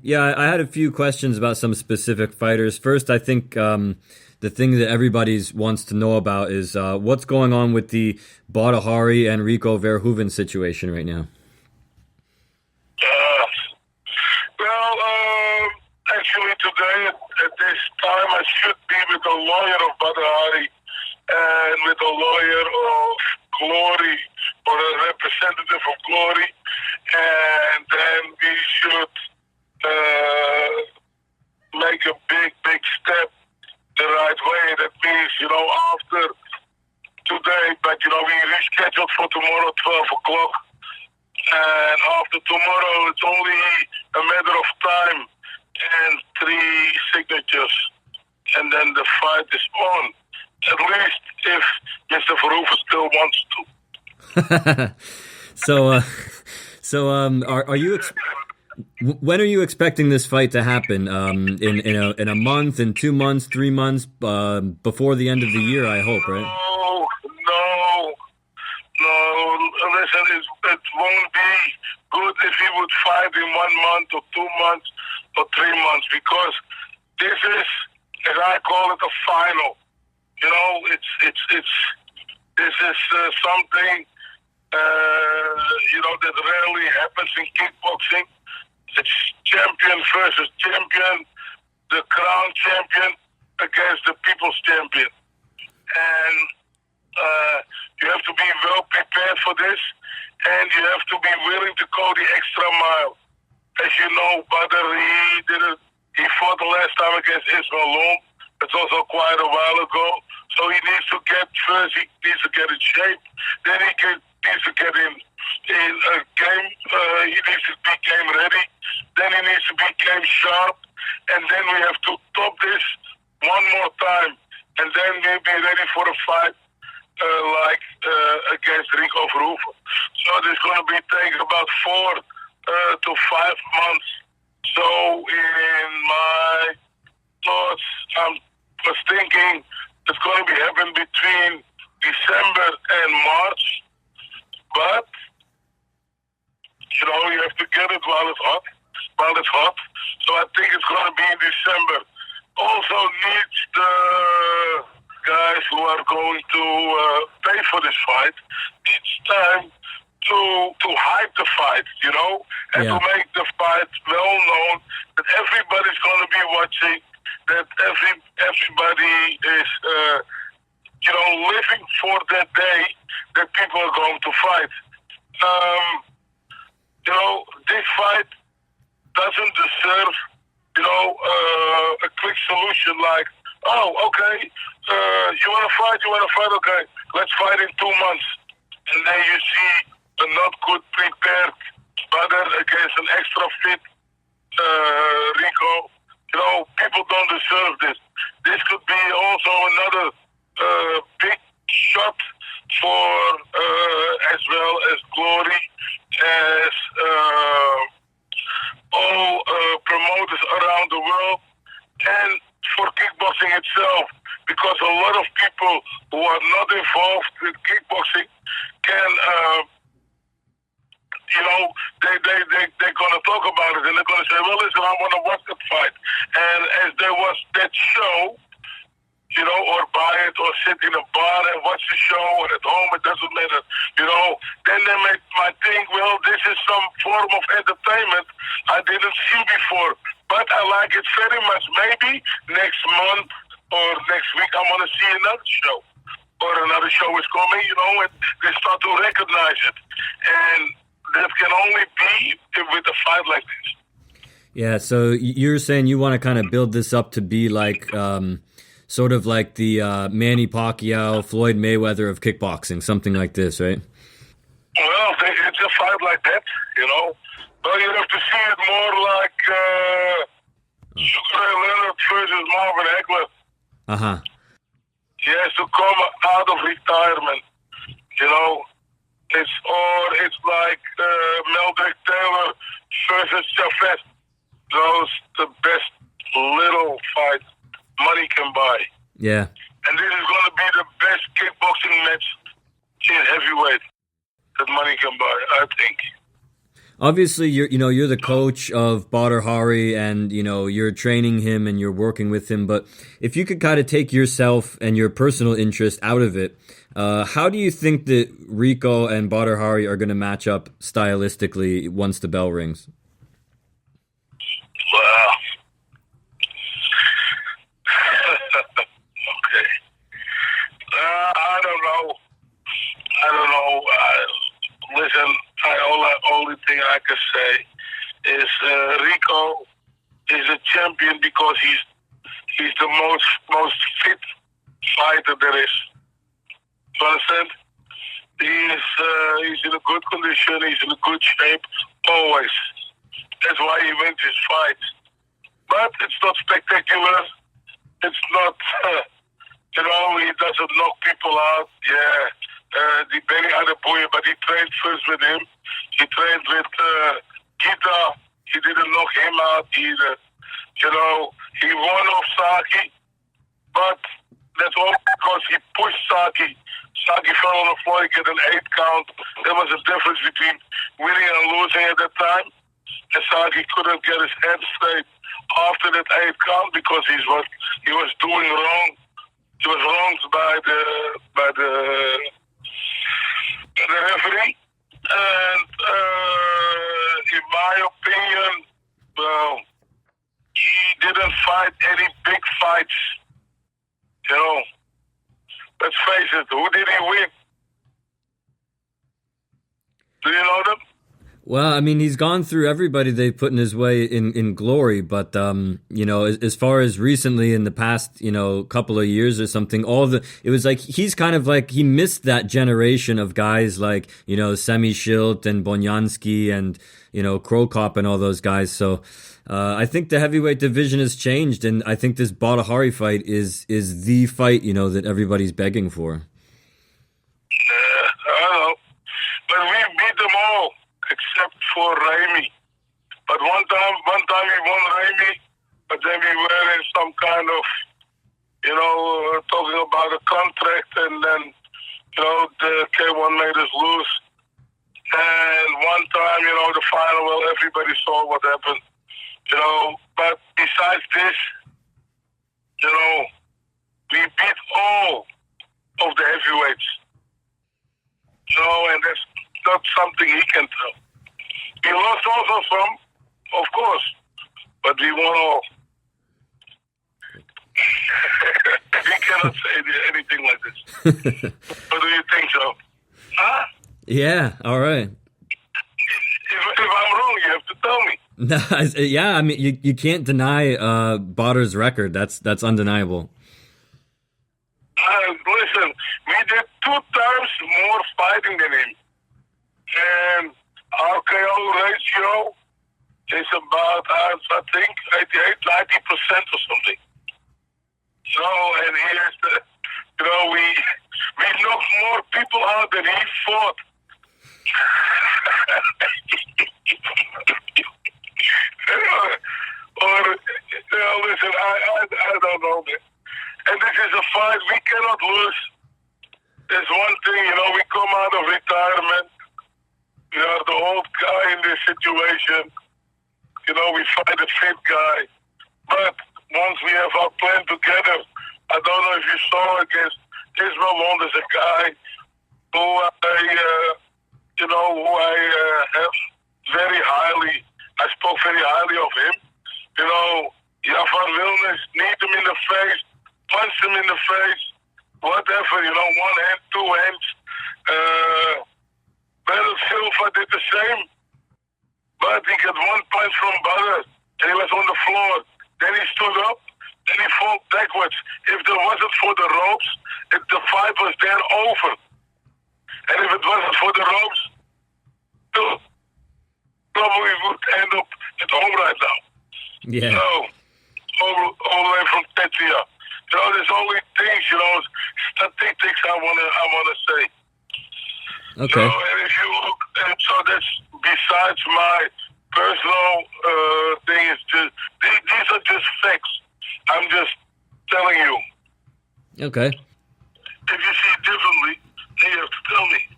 Yeah, I had a few questions about some specific fighters. First, I think the thing that everybody wants to know about is what's going on with the Badr Hari and Rico Verhoeven situation right now. Uh, well, actually today at this time I should be with a lawyer of Badr Hari and with a lawyer of Glory or a representative of Glory, and then we should make a big step the right way. That means, after today, but we rescheduled for tomorrow, 12 o'clock. And after tomorrow, it's only a matter of time and 3 signatures. And then the fight is on. At least if Mr. Verhoeven still wants to. Are you? When are you expecting this fight to happen? In a month, in 2 months, 3 months, before the end of the year, I hope, right? No. Listen, it won't be good if he would fight in 1 month or 2 months or 3 months, because this is, as I call it, a final. This is something that rarely happens in kickboxing. It's champion versus champion, the crown champion against the people's champion. And you have to be well prepared for this, and you have to be willing to go the extra mile. As you know, Badr, he fought the last time against Ismail Loom. It's also quite a while ago. So he needs to get in shape. Then needs to get in a game. He needs to be game ready. Then he needs to be game sharp. And then we have to top this one more time. And then we'll be ready for a fight against Rico Verhoeven. So it's going to be taking about 4 to 5 months. So in my thoughts, I was thinking it's going to be happening between December and March. But, you have to get it while it's hot. So I think it's going to be in December. Also needs the guys who are going to pay for this fight. It's time to hype the fight, and to make the fight well known, that everybody's going to be watching, that everybody is, living for that day that people are going to fight. This fight doesn't deserve, a quick solution like, oh, okay, you want to fight, okay, let's fight in 2 months. And then you see a not good prepared Badr against an extra fit Rico. People don't deserve this. This could be also another big shot for as well as Glory, as all promoters around the world, and for kickboxing itself, because a lot of people who are not involved with kickboxing can, they're going to talk about it, and they're going to say, well, listen, I want to watch that fight. And as there was that show, or buy it or sit in a bar and watch the show, or at home, it doesn't matter, then they might think, well, this is some form of entertainment I didn't see before. But I like it very much. Maybe next month or next week I'm going to see another show. Or another show is coming, and they start to recognize it. And that can only be with a fight like this. Yeah, so you're saying you want to kind of build this up to be like, sort of like the Manny Pacquiao, Floyd Mayweather of kickboxing, something like this, right? Well, it's a fight like that, Well, you have to see it more like Sugar Ray Leonard versus Marvin Hagler. Uh-huh. He has to come out of retirement, It's like Meldrick Taylor versus Chavez. Those the best little fight money can buy. Yeah. And this is going to be the best kickboxing match in heavyweight that money can buy, I think. Obviously, you're the coach of Badr Hari, and you're training him and you're working with him. But if you could kind of take yourself and your personal interest out of it, how do you think that Rico and Badr Hari are going to match up stylistically once the bell rings? Well, okay. I don't know. Listen, only thing I can say is Rico is a champion because he's the most fit fighter there is. You understand? He's in a good condition. He's in a good shape always. That's why he wins his fights. But it's not spectacular. It's not, he doesn't knock people out. Yeah. The very other boy, but he trained first with him. He trained with Gita. He didn't knock him out either. He won off Saki, but that's all because he pushed Saki. Saki fell on the floor, he got an 8 count. There was a difference between winning and losing at that time. And Saki couldn't get his head straight after that 8 count because he was doing wrong. He was wronged by the referee. And in my opinion, well, he didn't fight any big fights. Let's face it, who did he win? Do you know them? Well, I mean, he's gone through everybody they put in his way in glory, but as far as recently in the past, couple of years or something, it was like he's kind of like he missed that generation of guys like Semi Schilt and Bonyansky and Krokop and all those guys. So I think the heavyweight division has changed, and I think this Badr Hari fight is the fight that everybody's begging for. I don't know, but we beat them all. Except for Raimi. But one time we won Raimi, but then we were in some kind of, talking about a contract, and then, the K1 made us lose. And one time, the final, well, everybody saw what happened, but besides this, we beat all of the heavyweights, and that's not something he can tell. He lost also some, of course, but we won all. He cannot say anything like this. Or do you think so? Huh? Yeah, all right. If I'm wrong, you have to tell me. Yeah, I mean, you can't deny Badr's record. That's undeniable. Listen, we did 2 times more fighting than him. And our KO ratio is about, I think, 88, 90% or something. And here's we knocked more people out than he fought. Listen, I don't know, man. And this is a fight we cannot lose. There's one thing, we come out of retirement. We are the old guy in this situation. We fight a fit guy. But once we have our plan together, I don't know if you saw against Ismail Lond is a guy who I have very highly. I spoke very highly of him. Javan Wilnes, kneed him in the face, punched him in the face, whatever, 1 hand, 2 hands. Badr Silva did the same, but he got 1 punch from Badr, and he was on the floor. Then he stood up, then he fell backwards. If there wasn't for the ropes, the fight was then over. And if it wasn't for the ropes, probably would end up at home right now. Yeah. All the way from Tetria. There's only things, statistics I wanna say. Okay. And if you look, so that's besides my personal thing. Is just these are just facts. I'm just telling you. Okay. If you see it differently, then you have to tell me.